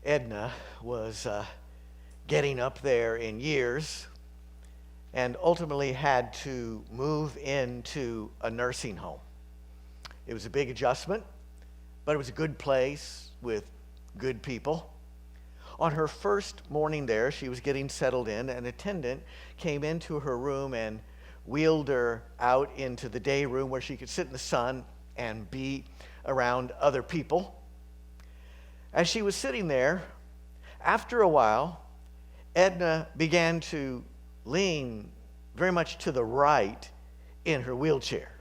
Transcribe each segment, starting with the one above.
Edna was getting up there in years and ultimately had to move into a nursing home. It was a big adjustment, but it was a good place with good people. On her first morning there, she was getting settled in. An attendant came into her room and wheeled her out into the day room where she could sit in the sun and be around other people. As she was sitting there, after a while, Edna began to lean very much to the right in her wheelchair.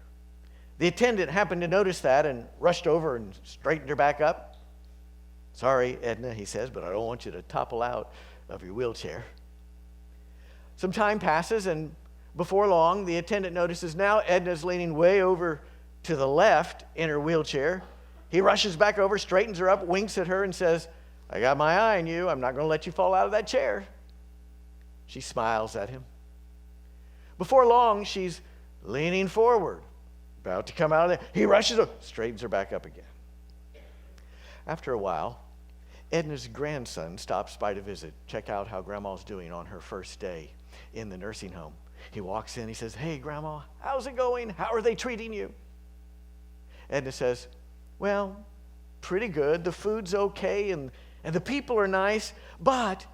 The attendant happened to notice that and rushed over and straightened her back up. "Sorry, Edna," he says, "but I don't want you to topple out of your wheelchair." Some time passes, and before long, the attendant notices now Edna's leaning way over to the left in her wheelchair. He rushes back over, straightens her up, winks at her, and says, "I got my eye on you. I'm not going to let you fall out of that chair." She smiles at him. Before long, she's leaning forward, about to come out of there. He rushes her, straightens her back up again. After a while, Edna's grandson stops by to visit, check out how Grandma's doing on her first day in the nursing home. He walks in, he says, "Hey, Grandma, how's it going? How are they treating you?" Edna says, "Well, pretty good. The food's okay, and the people are nice, but..."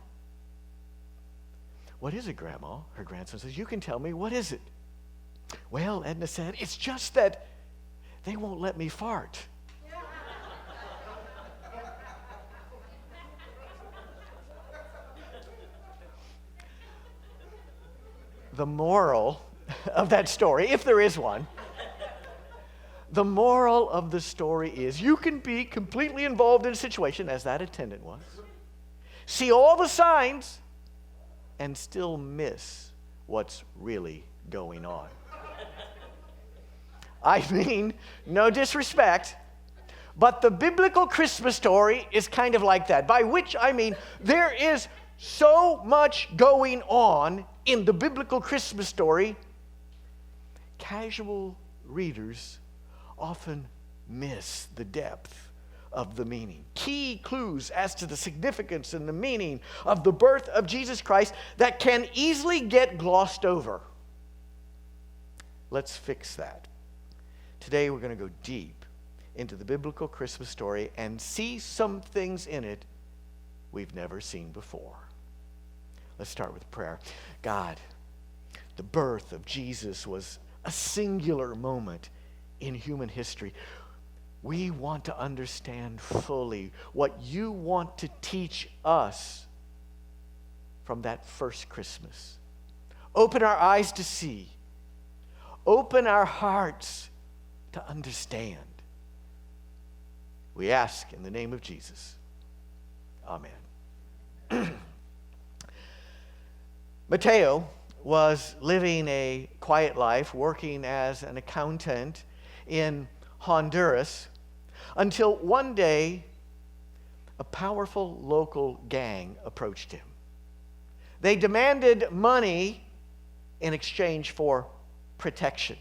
"What is it, Grandma?" Her grandson says. "You can tell me. What is it?" "Well," Edna said, "it's just that they won't let me fart." The moral of that story, if there is one, the moral of the story is you can be completely involved in a situation, as that attendant was, see all the signs, and still miss what's really going on. I mean, no disrespect, but the biblical Christmas story is kind of like that, by which I mean there is so much going on in the biblical Christmas story, casual readers often miss the depth of the meaning. Key clues as to the significance and the meaning of the birth of Jesus Christ that can easily get glossed over. Let's fix that. Today we're going to go deep into the biblical Christmas story and see some things in it we've never seen before. Let's start with prayer. God, the birth of Jesus was a singular moment in human history. We want to understand fully what you want to teach us from that first Christmas. Open our eyes to see. Open our hearts to understand. We ask in the name of Jesus. Amen. Mateo was living a quiet life, working as an accountant in Honduras, until one day a powerful local gang approached him. They demanded money in exchange for protection.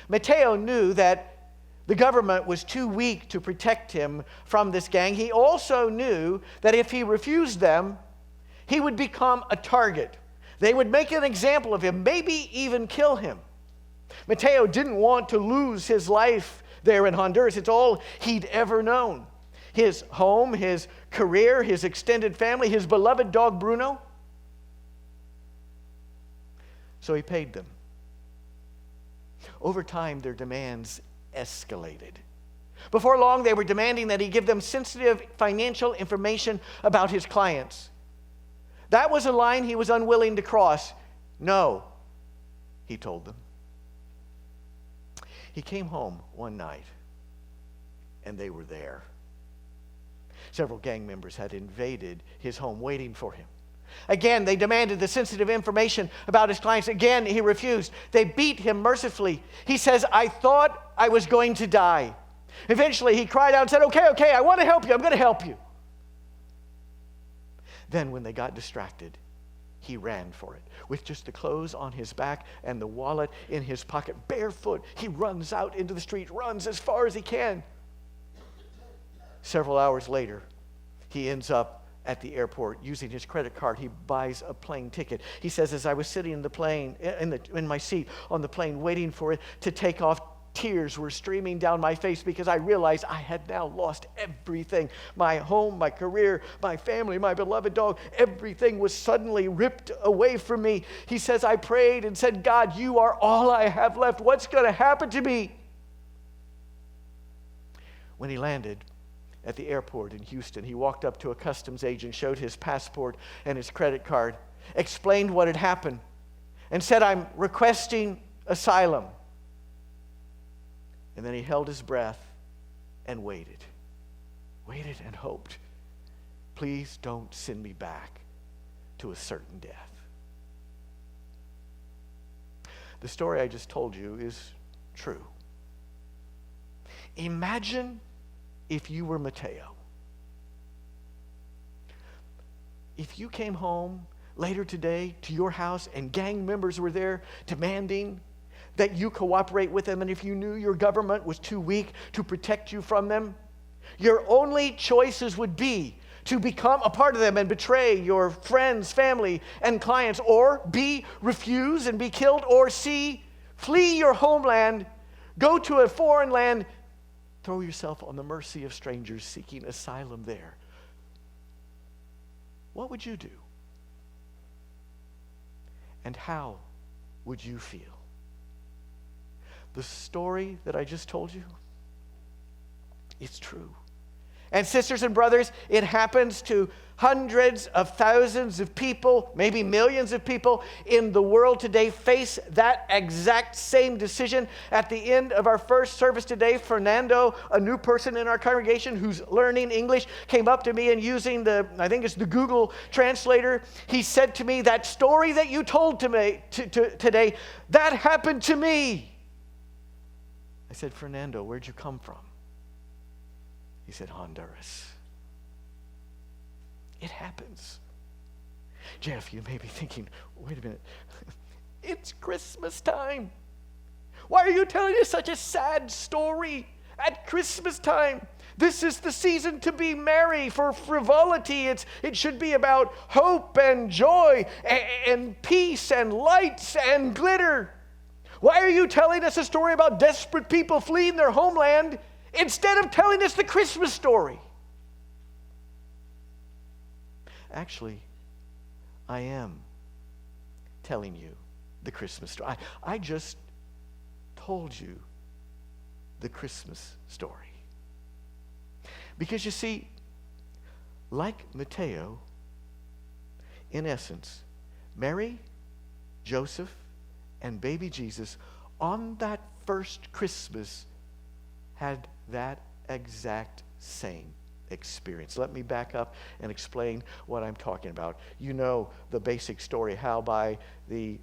Mateo knew that the government was too weak to protect him from this gang. He also knew that if he refused them, he would become a target. They would make an example of him, maybe even kill him. Mateo didn't want to lose his life there in Honduras. It's all he'd ever known. His home, his career, his extended family, his beloved dog Bruno. So he paid them. Over time, their demands escalated. Before long, they were demanding that he give them sensitive financial information about his clients. That was a line he was unwilling to cross. "No," he told them. He came home one night, and they were there. Several gang members had invaded his home waiting for him. Again, they demanded the sensitive information about his clients. Again, he refused. They beat him mercifully. He says, "I thought I was going to die." Eventually, he cried out and said, Okay, I want to help you. I'm going to help you." Then when they got distracted, he ran for it. With just the clothes on his back and the wallet in his pocket, barefoot, he runs out into the street, runs as far as he can. Several hours later, he ends up at the airport. Using his credit card, he buys a plane ticket. He says, as I was sitting in the plane, in my seat on the plane, waiting for it to take off, tears were streaming down my face because I realized I had now lost everything. My home, my career, my family, my beloved dog, everything was suddenly ripped away from me. He says, I prayed and said, God, you are all I have left. What's going to happen to me? When he landed at the airport in Houston, he walked up to a customs agent, showed his passport and his credit card, explained what had happened, and said, I'm requesting asylum. And then he held his breath and waited and hoped. Please don't send me back to a certain death. The story I just told you is true. Imagine if you were Mateo. If you came home later today to your house and gang members were there demanding that you cooperate with them, and if you knew your government was too weak to protect you from them, your only choices would be to become a part of them and betray your friends, family, and clients, or B, refuse and be killed, or C, flee your homeland, go to a foreign land, throw yourself on the mercy of strangers seeking asylum there. What would you do? And how would you feel? The story that I just told you, it's true. And sisters and brothers, it happens to hundreds of thousands of people, maybe millions of people in the world today face that exact same decision. At the end of our first service today, Fernando, a new person in our congregation who's learning English, came up to me and using I think it's the Google translator, he said to me, that story that you told to me today, that happened to me. I said, Fernando, where'd you come from? He said, Honduras. It happens. Jeff, you may be thinking, wait a minute, it's Christmas time. Why are you telling us such a sad story at Christmas time? This is the season to be merry, for frivolity. It should be about hope and joy and peace and lights and glitter. Why are you telling us a story about desperate people fleeing their homeland instead of telling us the Christmas story? Actually, I am telling you the Christmas story. I just told you the Christmas story. Because you see, like Mateo, in essence, Mary, Joseph, and baby Jesus on that first Christmas had that exact same experience. Let me back up and explain what I'm talking about. You know the basic story, how by the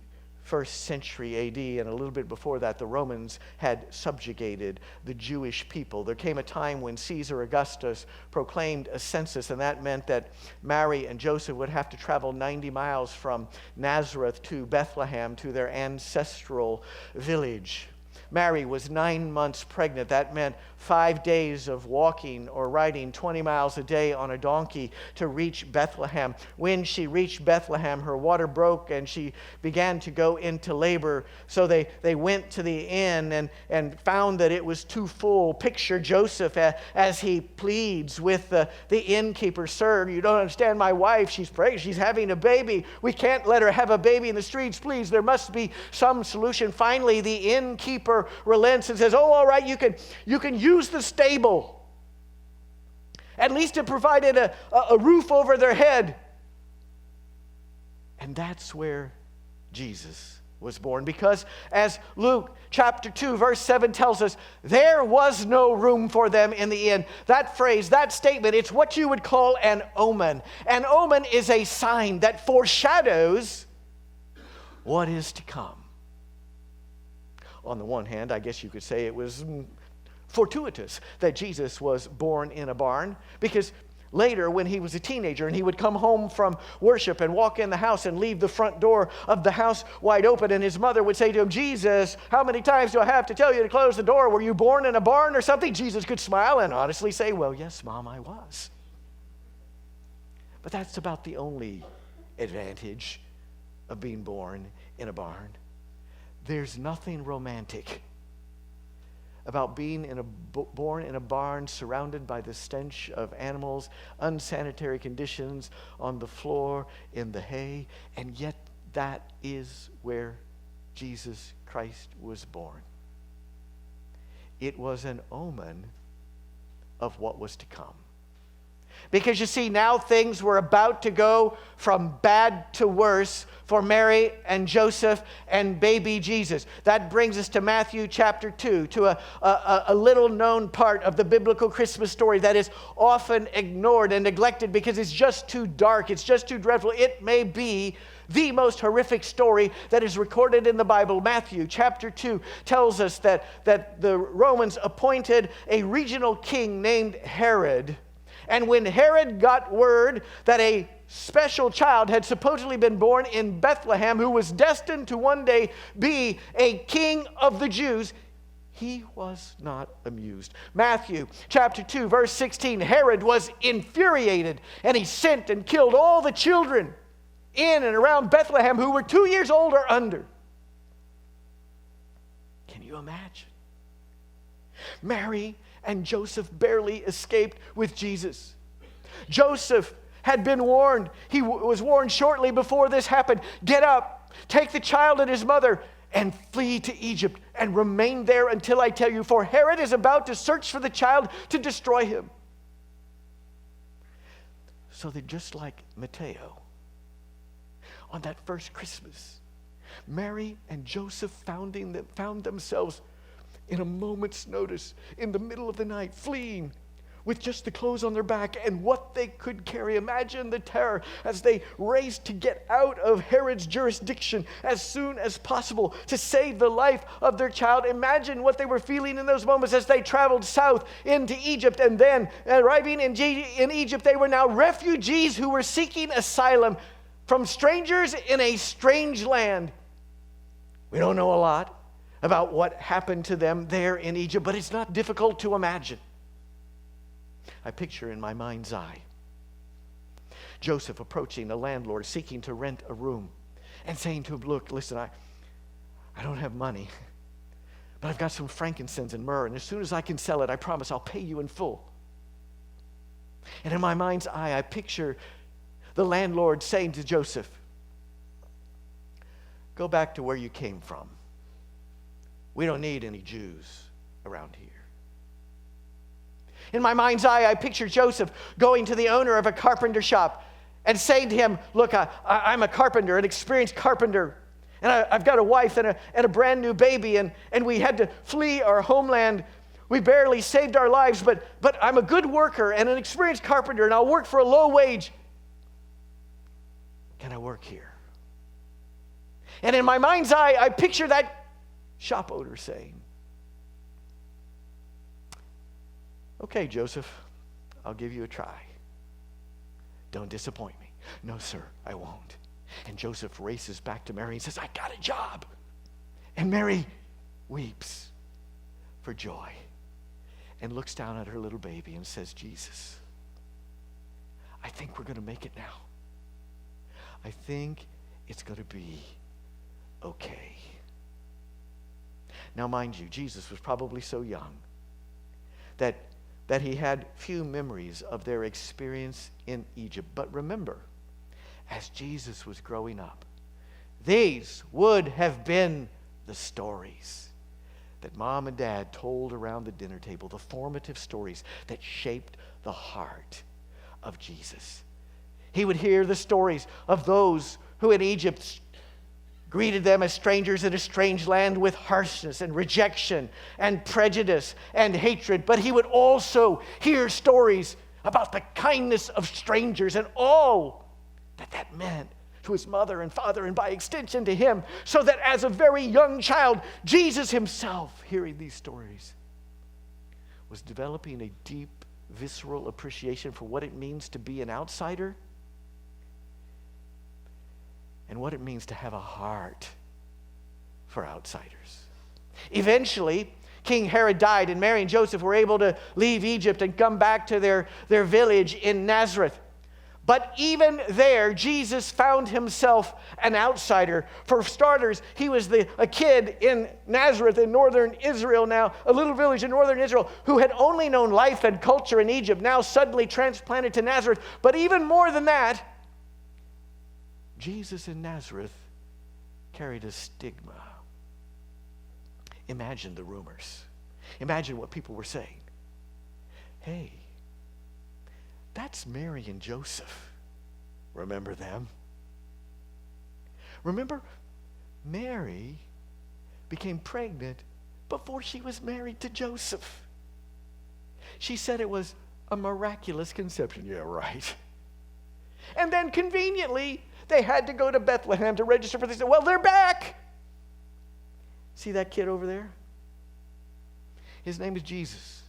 1st century AD and a little bit before that, the Romans had subjugated the Jewish people. There came a time when Caesar Augustus proclaimed a census, and that meant that Mary and Joseph would have to travel 90 miles from Nazareth to Bethlehem, to their ancestral village. Mary was 9 months pregnant. That meant 5 days of walking or riding 20 miles a day on a donkey to reach Bethlehem. When she reached Bethlehem, her water broke and she began to go into labor. So they went to the inn and found that it was too full. Picture Joseph as he pleads with the innkeeper, "Sir, you don't understand, my wife, she's pregnant, she's having a baby. We can't let her have a baby in the streets. Please, there must be some solution." Finally, the innkeeper relents and says, "Oh, all right, you can use the stable." At least it provided a roof over their head. And that's where Jesus was born, because as Luke chapter 2 verse 7 tells us, there was no room for them in the inn. That phrase, that statement, it's what you would call an omen. An omen is a sign that foreshadows what is to come. On the one hand, I guess you could say it was fortuitous that Jesus was born in a barn, because later when he was a teenager and he would come home from worship and walk in the house and leave the front door of the house wide open, and his mother would say to him, "Jesus, how many times do I have to tell you to close the door? Were you born in a barn or something?" Jesus could smile and honestly say, "Well, yes, Mom, I was." But that's about the only advantage of being born in a barn. There's nothing romantic about being born in a barn surrounded by the stench of animals, unsanitary conditions on the floor, in the hay, and yet that is where Jesus Christ was born. It was an omen of what was to come. Because you see, now things were about to go from bad to worse for Mary and Joseph and baby Jesus. That brings us to Matthew chapter 2, to a little known part of the biblical Christmas story that is often ignored and neglected because it's just too dark, it's just too dreadful. It may be the most horrific story that is recorded in the Bible. Matthew chapter 2 tells us that the Romans appointed a regional king named Herod. And when Herod got word that a special child had supposedly been born in Bethlehem who was destined to one day be a king of the Jews, he was not amused. Matthew chapter 2, verse 16, Herod was infuriated, and he sent and killed all the children in and around Bethlehem who were 2 years old or under. Can you imagine? Mary and Joseph barely escaped with Jesus. Joseph had been warned. He was warned shortly before this happened. Get up, take the child and his mother, and flee to Egypt, and remain there until I tell you, for Herod is about to search for the child to destroy him. So that just like Mateo, on that first Christmas, Mary and Joseph found themselves in a moment's notice, in the middle of the night, fleeing with just the clothes on their back and what they could carry. Imagine the terror as they raced to get out of Herod's jurisdiction as soon as possible to save the life of their child. Imagine what they were feeling in those moments as they traveled south into Egypt, and then arriving in Egypt, they were now refugees who were seeking asylum from strangers in a strange land. We don't know a lot about what happened to them there in Egypt, but it's not difficult to imagine. I picture in my mind's eye Joseph approaching a landlord seeking to rent a room and saying to him, look, listen, I don't have money, but I've got some frankincense and myrrh, and as soon as I can sell it, I promise I'll pay you in full. And in my mind's eye, I picture the landlord saying to Joseph, go back to where you came from. We don't need any Jews around here. In my mind's eye, I picture Joseph going to the owner of a carpenter shop and saying to him, look, I'm a carpenter, an experienced carpenter, and I've got a wife and a brand new baby, and we had to flee our homeland. We barely saved our lives, but I'm a good worker and an experienced carpenter, and I'll work for a low wage. Can I work here? And in my mind's eye, I picture that shop owner saying, okay, Joseph, I'll give you a try. Don't disappoint me. No, sir, I won't. And Joseph races back to Mary and says, I got a job. And Mary weeps for joy and looks down at her little baby and says, Jesus, I think we're going to make it now. I think it's going to be okay. Now, mind you, Jesus was probably so young that he had few memories of their experience in Egypt. But remember, as Jesus was growing up, these would have been the stories that Mom and Dad told around the dinner table, the formative stories that shaped the heart of Jesus. He would hear the stories of those who in Egypt greeted them as strangers in a strange land with harshness and rejection and prejudice and hatred. But he would also hear stories about the kindness of strangers and all that meant to his mother and father, and by extension to him, so that as a very young child, Jesus himself, hearing these stories, was developing a deep, visceral appreciation for what it means to be an outsider and what it means to have a heart for outsiders. Eventually, King Herod died, and Mary and Joseph were able to leave Egypt and come back to their village in Nazareth. But even there, Jesus found himself an outsider. For starters, he was a kid in Nazareth in northern Israel now, a little village in northern Israel, who had only known life and culture in Egypt, now suddenly transplanted to Nazareth. But even more than that, Jesus in Nazareth carried a stigma. Imagine the rumors. Imagine what people were saying. Hey, that's Mary and Joseph. Remember them? Remember, Mary became pregnant before she was married to Joseph. She said it was a miraculous conception. Yeah, right. And then conveniently, they had to go to Bethlehem to register for this. Well, they're back. See that kid over there? His name is Jesus.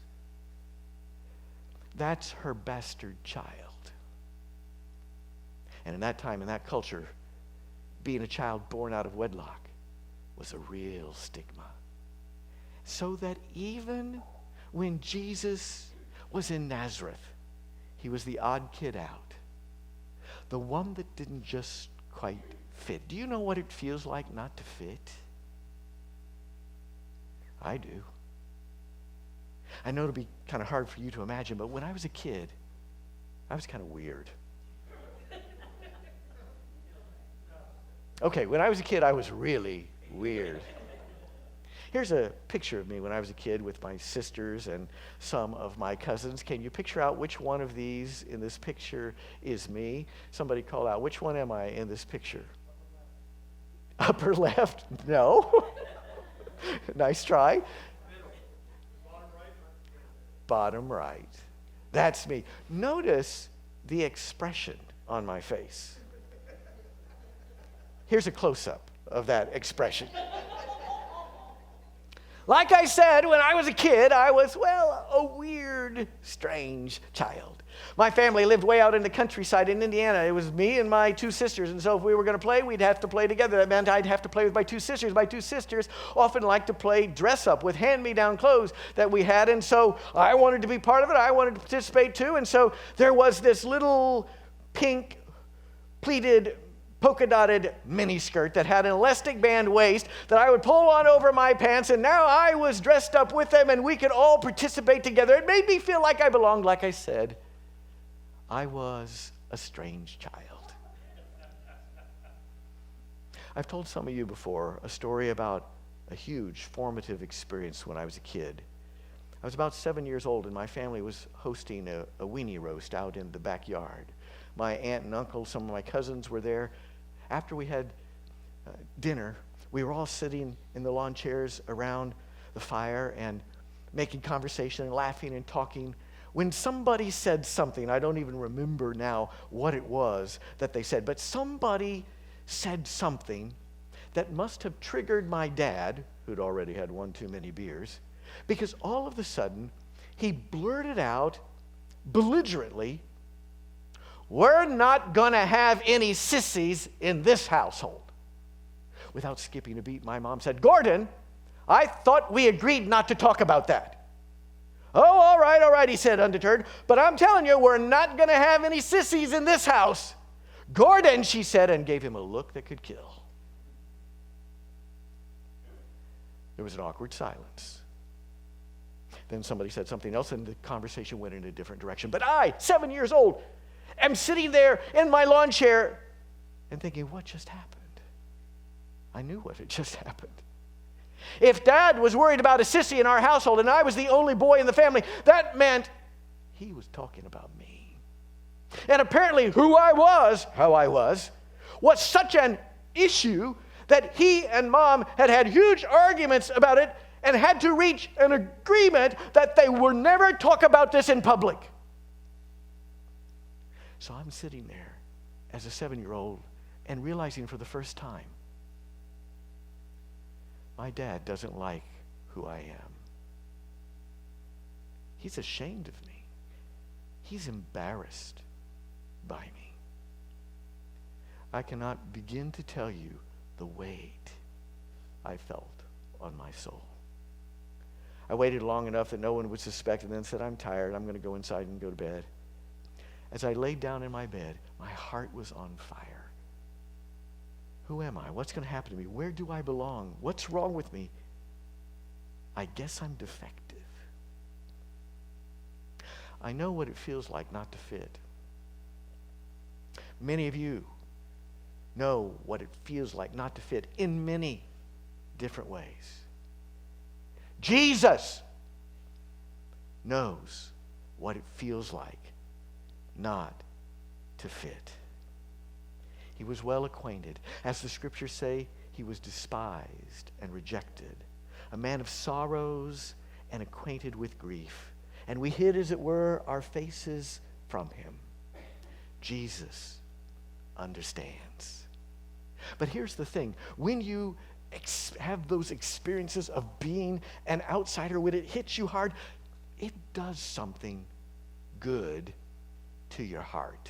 That's her bastard child. And in that time, in that culture, being a child born out of wedlock was a real stigma. So that even when Jesus was in Nazareth, he was the odd kid out. The one that didn't just quite fit. Do you know what it feels like not to fit? I do. I know it'll be kind of hard for you to imagine, but when I was a kid, I was kind of weird. Okay, when I was a kid, I was really weird. Here's a picture of me when I was a kid with my sisters and some of my cousins. Can you picture out which one of these in this picture is me? Somebody call out, which one am I in this picture? Upper left? No. Nice try. Bottom right. That's me. Notice the expression on my face. Here's a close-up of that expression. Like I said, when I was a kid, I was, well, a weird, strange child. My family lived way out in the countryside in Indiana. It was me and my two sisters, and so if we were going to play, we'd have to play together. That meant I'd have to play with my two sisters. My two sisters often liked to play dress-up with hand-me-down clothes that we had, and so I wanted to be part of it. I wanted to participate too, and so there was this little pink pleated polka-dotted miniskirt that had an elastic band waist that I would pull on over my pants, and now I was dressed up with them, and we could all participate together. It made me feel like I belonged. Like I said, I was a strange child. I've told some of you before a story about a huge formative experience when I was a kid. I was about 7 years old, and my family was hosting a weenie roast out in the backyard. My aunt and uncle, some of my cousins were there. After we had dinner, we were all sitting in the lawn chairs around the fire and making conversation and laughing and talking when somebody said something. I don't even remember now what it was that they said, but somebody said something that must have triggered my dad, who'd already had one too many beers, because all of a sudden he blurted out belligerently, "We're not going to have any sissies in this household." Without skipping a beat, my mom said, "Gordon, I thought we agreed not to talk about that." "Oh, all right," he said, undeterred. "But I'm telling you, we're not going to have any sissies in this house." "Gordon," she said, and gave him a look that could kill. There was an awkward silence. Then somebody said something else, and the conversation went in a different direction. But I, 7 years old, am sitting there in my lawn chair and thinking, what just happened? I knew what had just happened. If Dad was worried about a sissy in our household and I was the only boy in the family, that meant he was talking about me. And apparently how I was such an issue that he and Mom had huge arguments about it and had to reach an agreement that they would never talk about this in public. So I'm sitting there as a 7-year-old and realizing for the first time, my dad doesn't like who I am. He's ashamed of me. He's embarrassed by me. I cannot begin to tell you the weight I felt on my soul. I waited long enough that no one would suspect and then said, "I'm tired. I'm going to go inside and go to bed." as I laid down in my bed, my heart was on fire. Who am I? What's going to happen to me? Where do I belong? What's wrong with me? I guess I'm defective. I know what it feels like not to fit. Many of you know what it feels like not to fit in many different ways. Jesus knows what it feels like not to fit. He was well acquainted. As the scriptures say, he was despised and rejected, a man of sorrows and acquainted with grief. And we hid, as it were, our faces from him. Jesus understands. But here's the thing. When you have those experiences of being an outsider, when it hits you hard, it does something good to your heart.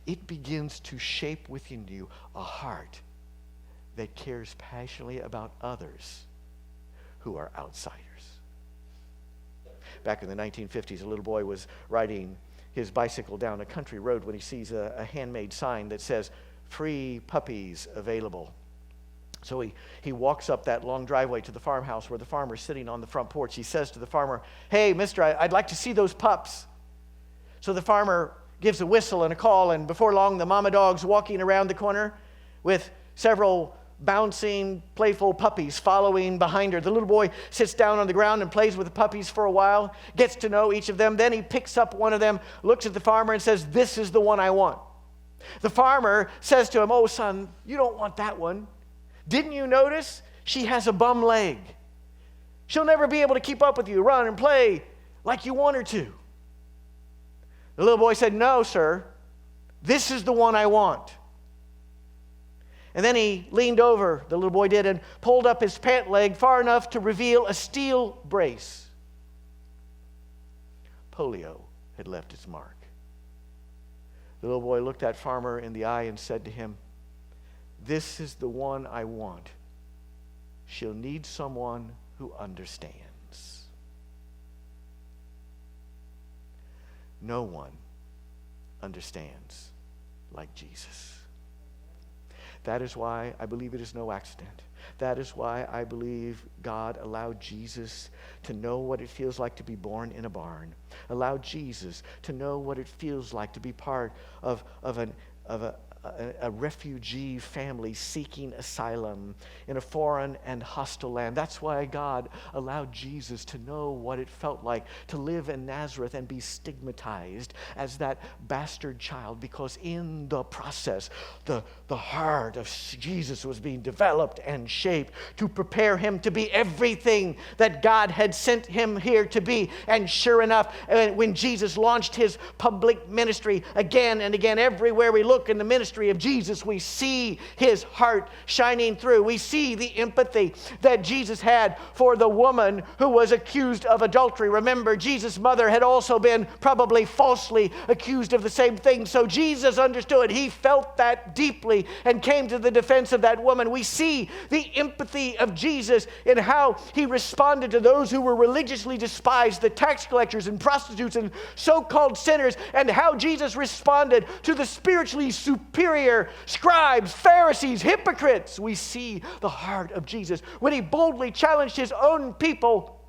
It begins to shape within you a heart that cares passionately about others who are outsiders. Back in the 1950s, a little boy was riding his bicycle down a country road when he sees a handmade sign that says, "Free puppies available." So he walks up that long driveway to the farmhouse where the farmer's sitting on the front porch. He says to the farmer, "Hey, mister, I'd like to see those pups." So the farmer gives a whistle and a call, and before long, the mama dog's walking around the corner with several bouncing, playful puppies following behind her. The little boy sits down on the ground and plays with the puppies for a while, gets to know each of them. Then he picks up one of them, looks at the farmer, and says, "This is the one I want." The farmer says to him, "Oh, son, you don't want that one. Didn't you notice she has a bum leg? She'll never be able to keep up with you, run and play like you want her to." The little boy said, "No, sir, this is the one I want." And then he leaned over, the little boy did, and pulled up his pant leg far enough to reveal a steel brace. Polio had left its mark. The little boy looked that farmer in the eye and said to him, "This is the one I want. She'll need someone who understands." No one understands like Jesus. That is why I believe it is no accident. That is why I believe God allowed Jesus to know what it feels like to be born in a barn. Allowed Jesus to know what it feels like to be part of a refugee family seeking asylum in a foreign and hostile land. That's why God allowed Jesus to know what it felt like to live in Nazareth and be stigmatized as that bastard child, because in the process, the heart of Jesus was being developed and shaped to prepare him to be everything that God had sent him here to be. And sure enough, when Jesus launched his public ministry again and again, everywhere we look in the ministry of Jesus, we see his heart shining through. We see the empathy that Jesus had for the woman who was accused of adultery. Remember, Jesus' mother had also been probably falsely accused of the same thing. So Jesus understood. He felt that deeply and came to the defense of that woman. We see the empathy of Jesus in how he responded to those who were religiously despised, the tax collectors and prostitutes and so-called sinners, and how Jesus responded to the spiritually superior scribes, Pharisees, hypocrites. We see the heart of Jesus when he boldly challenged his own people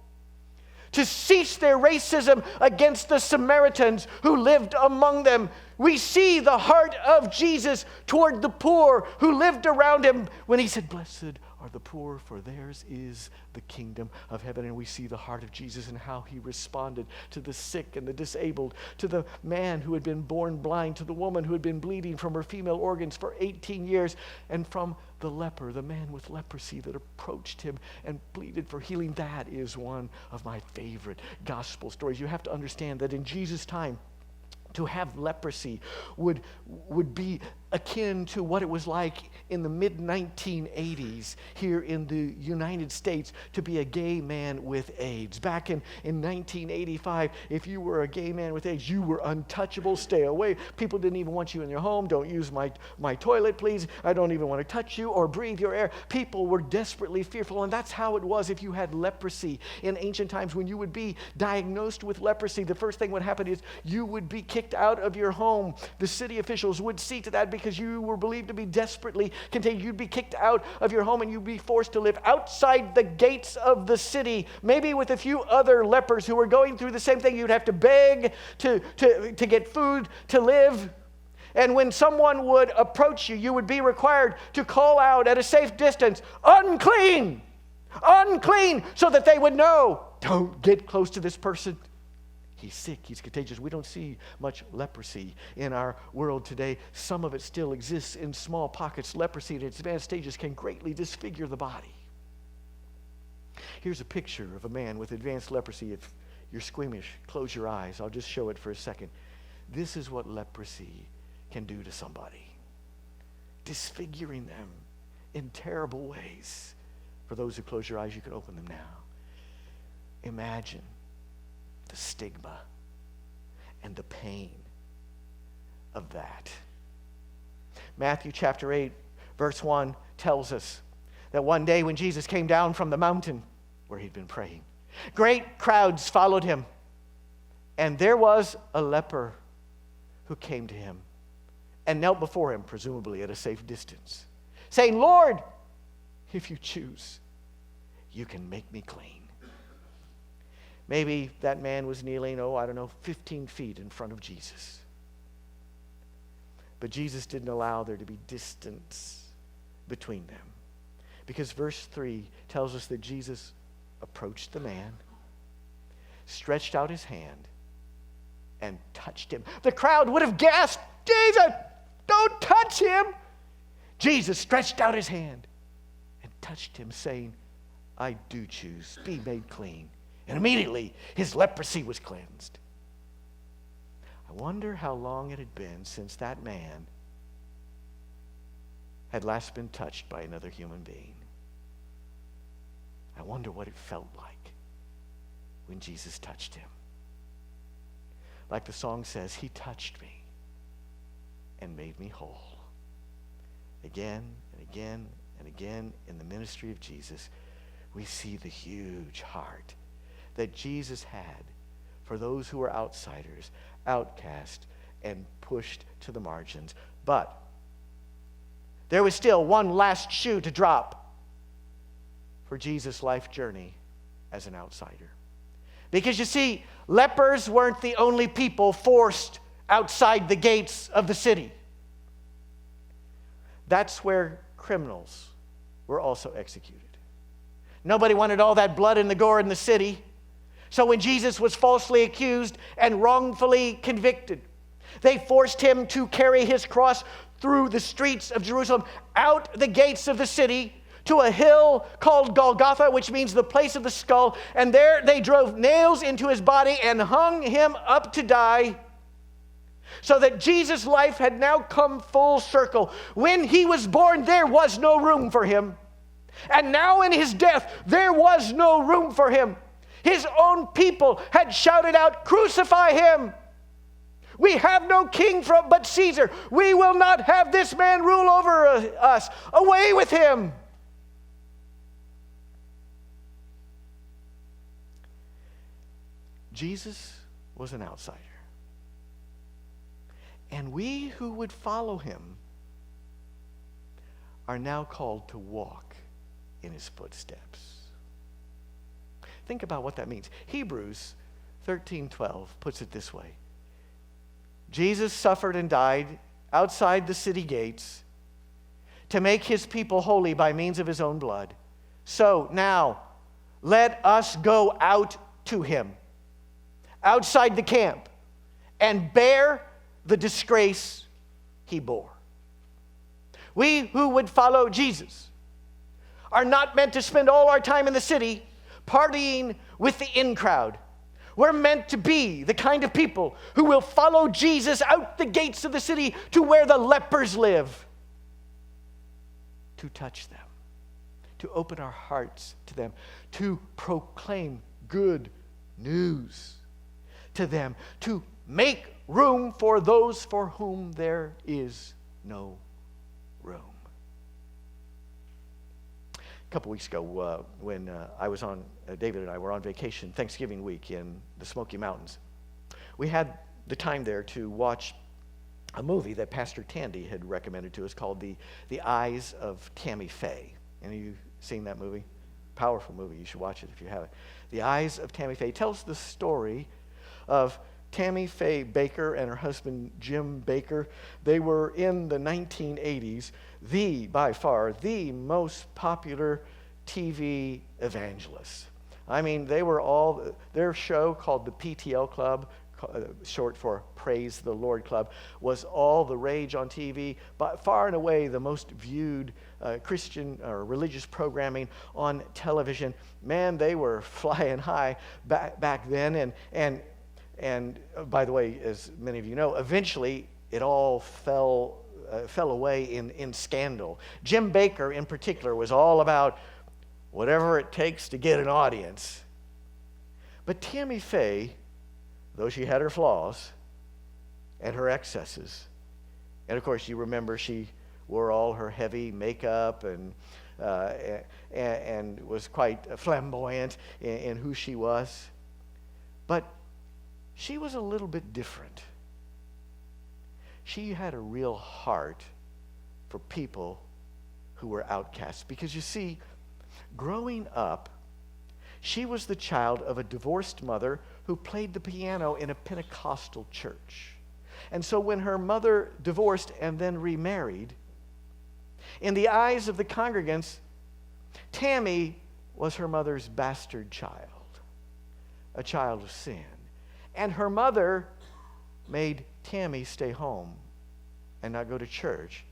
to cease their racism against the Samaritans who lived among them. We see the heart of Jesus toward the poor who lived around him when he said, "Blessed are the poor, for theirs is the kingdom of heaven." And we see the heart of Jesus and how he responded to the sick and the disabled, to the man who had been born blind, to the woman who had been bleeding from her female organs for 18 years, and from the leper, the man with leprosy that approached him and pleaded for healing. That is one of my favorite gospel stories. You have to understand that in Jesus' time, to have leprosy would be akin to what it was like in the mid-1980s here in the United States to be a gay man with AIDS. Back in 1985, if you were a gay man with AIDS, you were untouchable. Stay away. People didn't even want you in your home. Don't use my toilet, please. I don't even want to touch you or breathe your air. People were desperately fearful, and that's how it was if you had leprosy. In ancient times, when you would be diagnosed with leprosy, the first thing would happen is you would be kicked out of your home. The city officials would see to that because you were believed to be desperately contagious. You'd be kicked out of your home and you'd be forced to live outside the gates of the city, maybe with a few other lepers who were going through the same thing. You'd have to beg to get food to live. And when someone would approach you, you would be required to call out at a safe distance, "Unclean! Unclean!" so that they would know, don't get close to this person. He's sick, he's contagious. We don't see much leprosy in our world today. Some of it still exists in small pockets. Leprosy at its advanced stages can greatly disfigure the body. Here's a picture of a man with advanced leprosy. If you're squeamish, close your eyes. I'll just show it for a second. This is what leprosy can do to somebody, disfiguring them in terrible ways. For those who close your eyes, you can open them now. Imagine the stigma and the pain of that. Matthew chapter 8, verse 1 tells us that one day when Jesus came down from the mountain where he'd been praying, great crowds followed him, and there was a leper who came to him and knelt before him, presumably at a safe distance, saying, "Lord, if you choose, you can make me clean." Maybe that man was kneeling, 15 feet in front of Jesus. But Jesus didn't allow there to be distance between them. Because verse 3 tells us that Jesus approached the man, stretched out his hand, and touched him. The crowd would have gasped, "Jesus, don't touch him!" Jesus stretched out his hand and touched him, saying, "I do choose, be made clean." And immediately his leprosy was cleansed. I wonder how long it had been since that man had last been touched by another human being. I wonder what it felt like when Jesus touched him. Like the song says, he touched me and made me whole. Again and again and again in the ministry of Jesus, we see the huge heart that Jesus had for those who were outsiders, outcast, and pushed to the margins. But there was still one last shoe to drop for Jesus' life journey as an outsider. Because you see, lepers weren't the only people forced outside the gates of the city. That's where criminals were also executed. Nobody wanted all that blood and the gore in the city. So when Jesus was falsely accused and wrongfully convicted, they forced him to carry his cross through the streets of Jerusalem, out the gates of the city, to a hill called Golgotha, which means the place of the skull. And there they drove nails into his body and hung him up to die. So that Jesus' life had now come full circle. When he was born, there was no room for him. And now in his death, there was no room for him. His own people had shouted out, "Crucify him! We have no king but Caesar. We will not have this man rule over us. Away with him!" Jesus was an outsider. And we who would follow him are now called to walk in his footsteps. Think about what that means. Hebrews 13:12 puts it this way. Jesus suffered and died outside the city gates to make his people holy by means of his own blood. So now, let us go out to him, outside the camp, and bear the disgrace he bore. We who would follow Jesus are not meant to spend all our time in the city partying with the in crowd. We're meant to be the kind of people who will follow Jesus out the gates of the city to where the lepers live, to touch them, to open our hearts to them, to proclaim good news to them, to make room for those for whom there is no room. A couple weeks ago, when David and I were on vacation Thanksgiving week in the Smoky Mountains, we had the time there to watch a movie that Pastor Tandy had recommended to us called The Eyes of Tammy Faye. Any of you seen that movie? Powerful movie. You should watch it if you haven't. The Eyes of Tammy Faye tells the story of Tammy Faye Baker and her husband Jim Baker. They were in the 1980s by far the most popular TV evangelists. I mean, their show called the PTL Club, short for Praise the Lord Club, was all the rage on TV, but far and away the most viewed Christian or religious programming on television. Man, they were flying high back then, and by the way, as many of you know, eventually it all fell away in scandal. Jim Baker, in particular, was all about whatever it takes to get an audience. But Tammy Faye, though she had her flaws and her excesses, and of course you remember she wore all her heavy makeup and was quite flamboyant in who she was, but she was a little bit different. She had a real heart for people who were outcasts. Because you see, growing up, she was the child of a divorced mother who played the piano in a Pentecostal church. And so when her mother divorced and then remarried, in the eyes of the congregants, Tammy was her mother's bastard child, a child of sin. And her mother made Tammy stay home and not go to church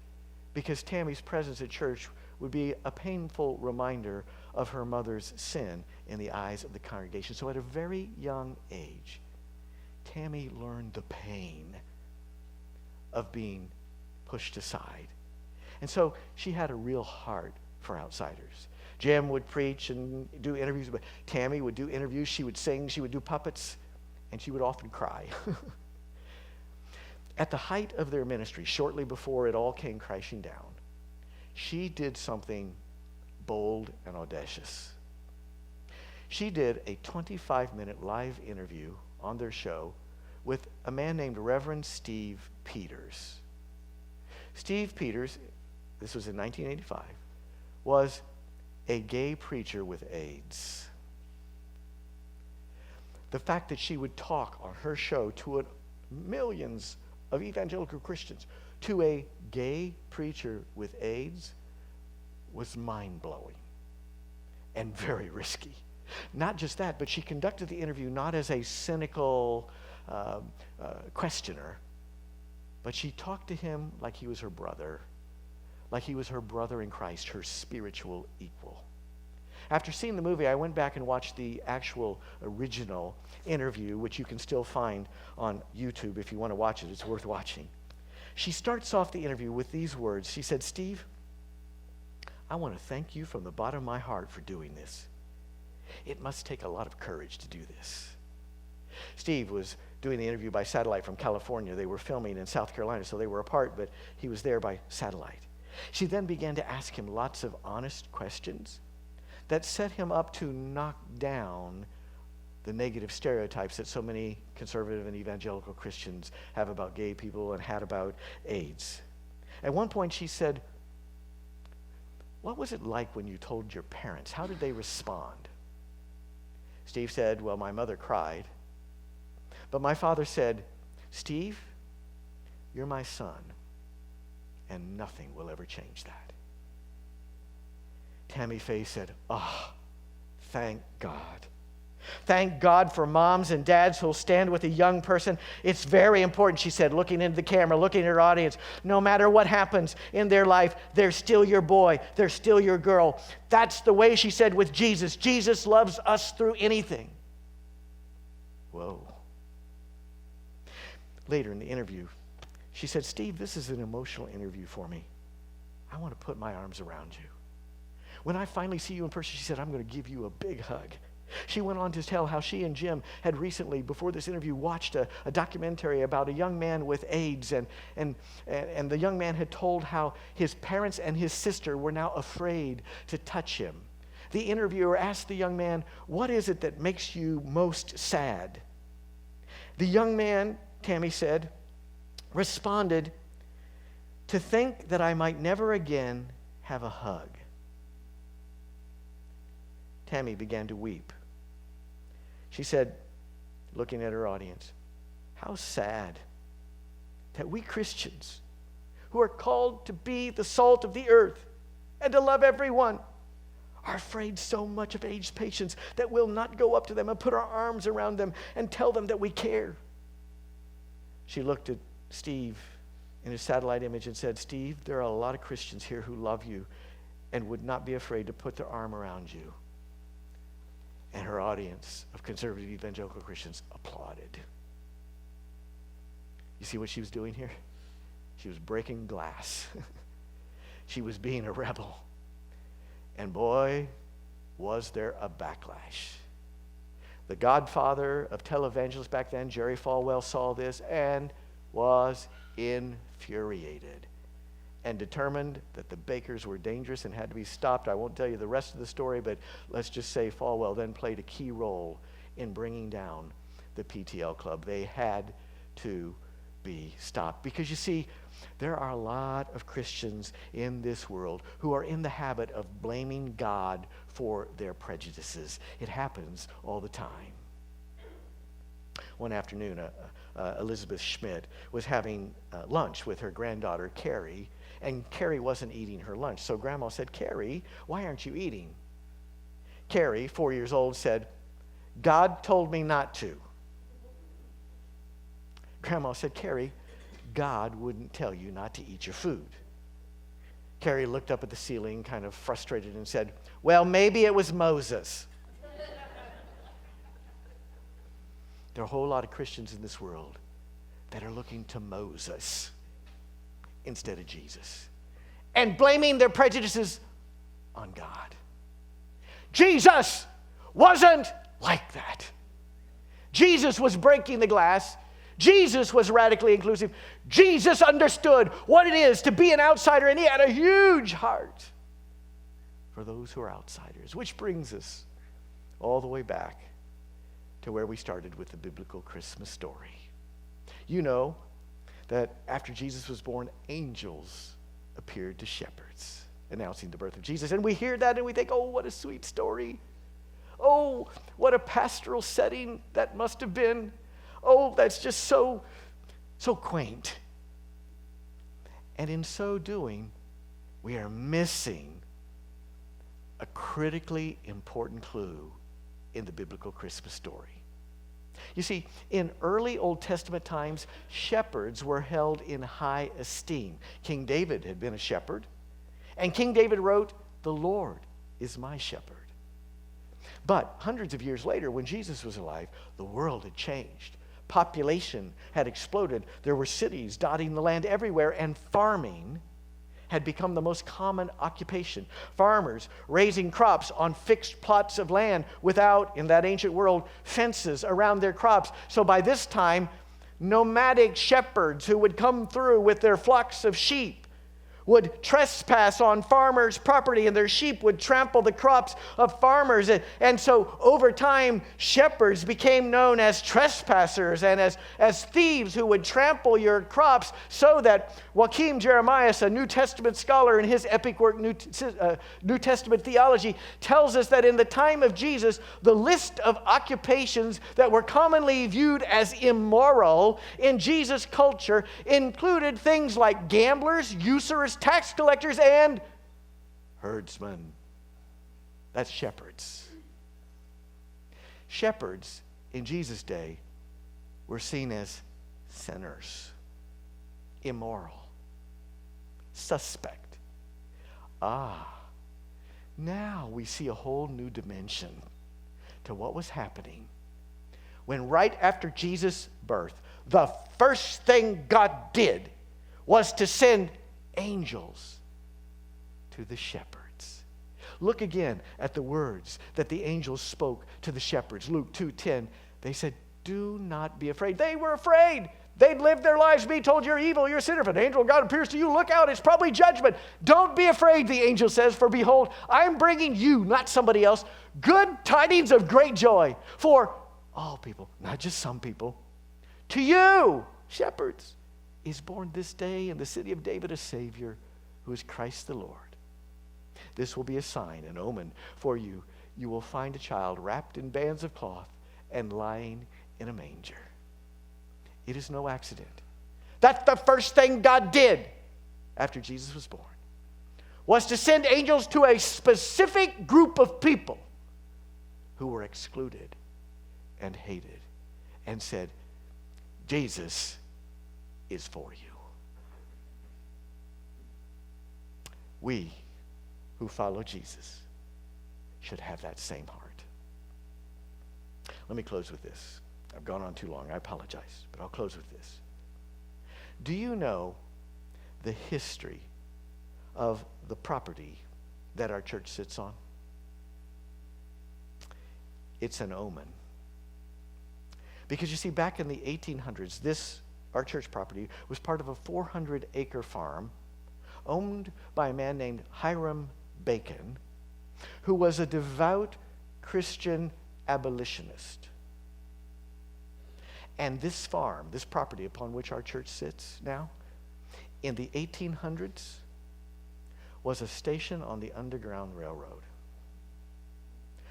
because Tammy's presence at church would be a painful reminder of her mother's sin in the eyes of the congregation. So at a very young age, Tammy learned the pain of being pushed aside. And so she had a real heart for outsiders. Jim would preach and do interviews, but Tammy would do interviews. She would sing, she would do puppets, and she would often cry. At the height of their ministry, shortly before it all came crashing down, she did something bold and audacious. She did a 25-minute live interview on their show with a man named Reverend Steve Peters. Steve Peters, this was in 1985, was a gay preacher with AIDS. The fact that she would talk on her show to millions of evangelical Christians, to a gay preacher with AIDS, was mind-blowing and very risky. Not just that, but she conducted the interview not as a cynical questioner, but she talked to him like he was her brother in Christ, her spiritual equal. After seeing the movie, I went back and watched the actual original interview, which you can still find on YouTube if you want to watch it. It's worth watching. She starts off the interview with these words. She said, "Steve, I want to thank you from the bottom of my heart for doing this. It must take a lot of courage to do this." Steve was doing the interview by satellite from California. They were filming in South Carolina, so they were apart, but he was there by satellite. She then began to ask him lots of honest questions that set him up to knock down the negative stereotypes that so many conservative and evangelical Christians have about gay people and had about AIDS. At one point she said, "What was it like when you told your parents? How did they respond?" Steve said, "Well, my mother cried. But my father said, 'Steve, you're my son, and nothing will ever change that.'" Tammy Faye said, "Oh, thank God. Thank God for moms and dads who'll stand with a young person. It's very important," she said, looking into the camera, looking at her audience. "No matter what happens in their life, they're still your boy. They're still your girl. That's the way," she said, "with Jesus. Jesus loves us through anything." Whoa. Later in the interview, she said, Steve, this is an emotional interview for me. I want to put my arms around you. When I finally see you in person, she said, I'm going to give you a big hug. She went on to tell how she and Jim had recently, before this interview, watched a documentary about a young man with AIDS, and the young man had told how his parents and his sister were now afraid to touch him. The interviewer asked the young man, what is it that makes you most sad? The young man, Tammy said, responded, to think that I might never again have a hug. Tammy began to weep. She said, looking at her audience, how sad that we Christians, who are called to be the salt of the earth and to love everyone, are afraid so much of aged patients that we'll not go up to them and put our arms around them and tell them that we care. She looked at Steve in his satellite image and said, Steve, there are a lot of Christians here who love you and would not be afraid to put their arm around you. And her audience of conservative evangelical Christians applauded. You see what she was doing here? She was breaking glass. She was being a rebel. And boy, was there a backlash. The godfather of televangelists back then, Jerry Falwell, saw this and was infuriated and determined that the bakers were dangerous and had to be stopped. I won't tell you the rest of the story, but let's just say Falwell then played a key role in bringing down the PTL Club. They had to be stopped. Because you see, there are a lot of Christians in this world who are in the habit of blaming God for their prejudices. It happens all the time. One afternoon, Elizabeth Schmidt was having lunch with her granddaughter, Carrie, and Carrie wasn't eating her lunch. So Grandma said, Carrie, why aren't you eating? Carrie, 4 years old, said, God told me not to. Grandma said, Carrie, God wouldn't tell you not to eat your food. Carrie looked up at the ceiling, kind of frustrated, and said, well, maybe it was Moses. There are a whole lot of Christians in this world that are looking to Moses instead of Jesus and blaming their prejudices on God. Jesus wasn't like that. Jesus was breaking the glass. Jesus was radically inclusive. Jesus understood what it is to be an outsider, and he had a huge heart for those who are outsiders, which brings us all the way back to where we started with the biblical Christmas story. You know that after Jesus was born, angels appeared to shepherds, announcing the birth of Jesus. And we hear that and we think, oh, what a sweet story. Oh, what a pastoral setting that must have been. Oh, that's just so quaint. And in so doing, we are missing a critically important clue in the biblical Christmas story. You see, in early Old Testament times, shepherds were held in high esteem. King David had been a shepherd, and King David wrote, "The Lord is my shepherd." But hundreds of years later, when Jesus was alive, the world had changed. Population had exploded. There were cities dotting the land everywhere, and farming had become the most common occupation. Farmers raising crops on fixed plots of land without, in that ancient world, fences around their crops. So by this time, nomadic shepherds who would come through with their flocks of sheep would trespass on farmers' property, and their sheep would trample the crops of farmers. And so over time, shepherds became known as trespassers and as thieves who would trample your crops, so that Joachim Jeremias, a New Testament scholar in his epic work, New Testament Theology, tells us that in the time of Jesus, the list of occupations that were commonly viewed as immoral in Jesus' culture included things like gamblers, usurers, tax collectors, and herdsmen. That's shepherds. Shepherds in Jesus' day were seen as sinners, immoral, suspect. Now we see a whole new dimension to what was happening when right after Jesus' birth, the first thing God did was to send angels to the shepherds. Look again at the words that the angels spoke to the shepherds. Luke 2:10, they said, do not be afraid. They were afraid. They'd lived their lives being told you're evil, you're a sinner. If an angel of God appears to you, look out, it's probably judgment. Don't be afraid, the angel says, for behold, I'm bringing you, not somebody else, good tidings of great joy for all people, not just some people. To you, shepherds, is born this day in the city of David a Savior, who is Christ the Lord. This will be a sign, an omen for you. You will find a child wrapped in bands of cloth and lying in a manger. It is no accident. That's the first thing God did after Jesus was born, was to send angels to a specific group of people who were excluded and hated, and said, Jesus is for you. We who follow Jesus should have that same heart. Let me close with this. I've gone on too long. I apologize, but I'll close with this. Do you know the history of the property that our church sits on? It's an omen. Because you see, back in the 1800s, our church property was part of a 400-acre farm owned by a man named Hiram Bacon, who was a devout Christian abolitionist. And this farm, this property upon which our church sits now, in the 1800s, was a station on the Underground Railroad.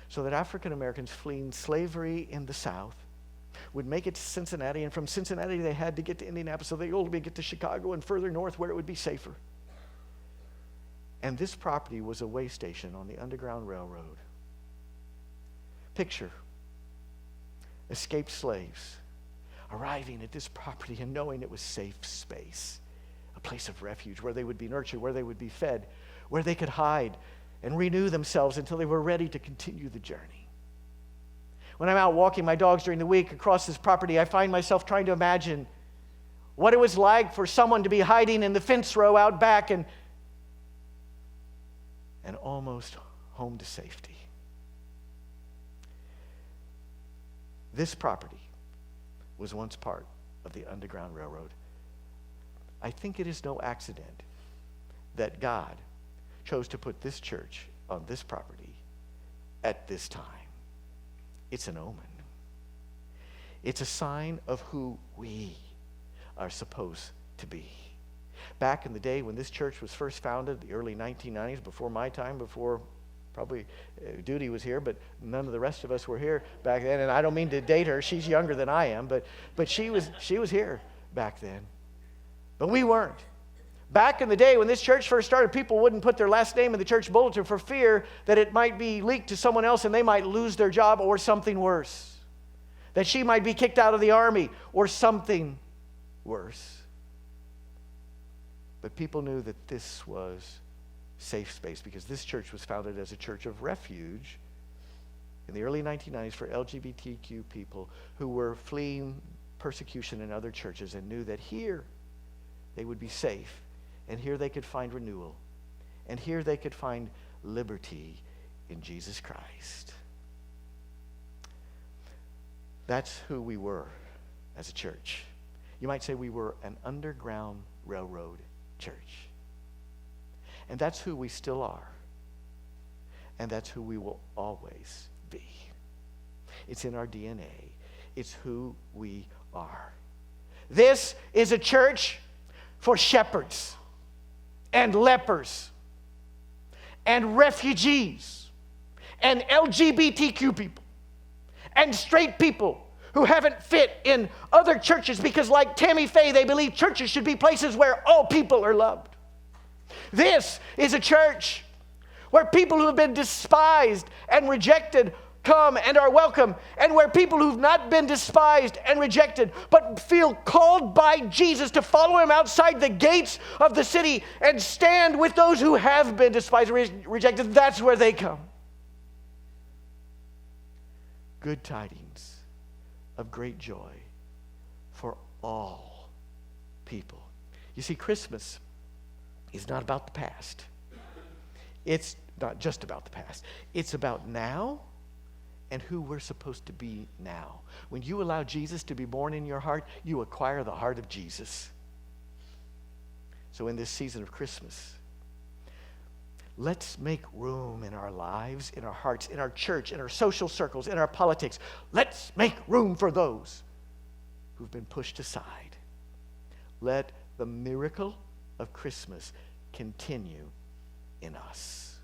So that African Americans fleeing slavery in the South would make it to Cincinnati, and from Cincinnati they had to get to Indianapolis, so they ultimately get to Chicago and further north where it would be safer. And this property was a way station on the Underground Railroad. Picture escaped slaves arriving at this property and knowing it was safe space, a place of refuge where they would be nurtured, where they would be fed, where they could hide and renew themselves until they were ready to continue the journey. When I'm out walking my dogs during the week across this property, I find myself trying to imagine what it was like for someone to be hiding in the fence row out back and almost home to safety. This property was once part of the Underground Railroad. I think it is no accident that God chose to put this church on this property at this time. It's an omen. It's a sign of who we are supposed to be. Back in the day when this church was first founded, the early 1990s, before my time, before probably Duty was here, but none of the rest of us were here back then. And I don't mean to date her. She's younger than I am, but she was here back then. But we weren't. Back in the day when this church first started, people wouldn't put their last name in the church bulletin for fear that it might be leaked to someone else and they might lose their job or something worse. That she might be kicked out of the army or something worse. But people knew that this was safe space because this church was founded as a church of refuge in the early 1990s for LGBTQ people who were fleeing persecution in other churches and knew that here they would be safe, and here they could find renewal, and here they could find liberty in Jesus Christ. That's who we were as a church. You might say we were an Underground Railroad church. And that's who we still are. And that's who we will always be. It's in our DNA. It's who we are. This is a church for shepherds and lepers and refugees and LGBTQ people and straight people who haven't fit in other churches because, like Tammy Faye, they believe churches should be places where all people are loved. This is a church where people who have been despised and rejected come and are welcome, and where people who've not been despised and rejected but feel called by Jesus to follow him outside the gates of the city and stand with those who have been despised and rejected, that's where they come. Good tidings of great joy for all people. You see, Christmas is not about the past. It's not just about the past. It's about now and who we're supposed to be now. When you allow Jesus to be born in your heart, you acquire the heart of Jesus. So in this season of Christmas, let's make room in our lives, in our hearts, in our church, in our social circles, in our politics. Let's make room for those who've been pushed aside. Let the miracle of Christmas continue in us.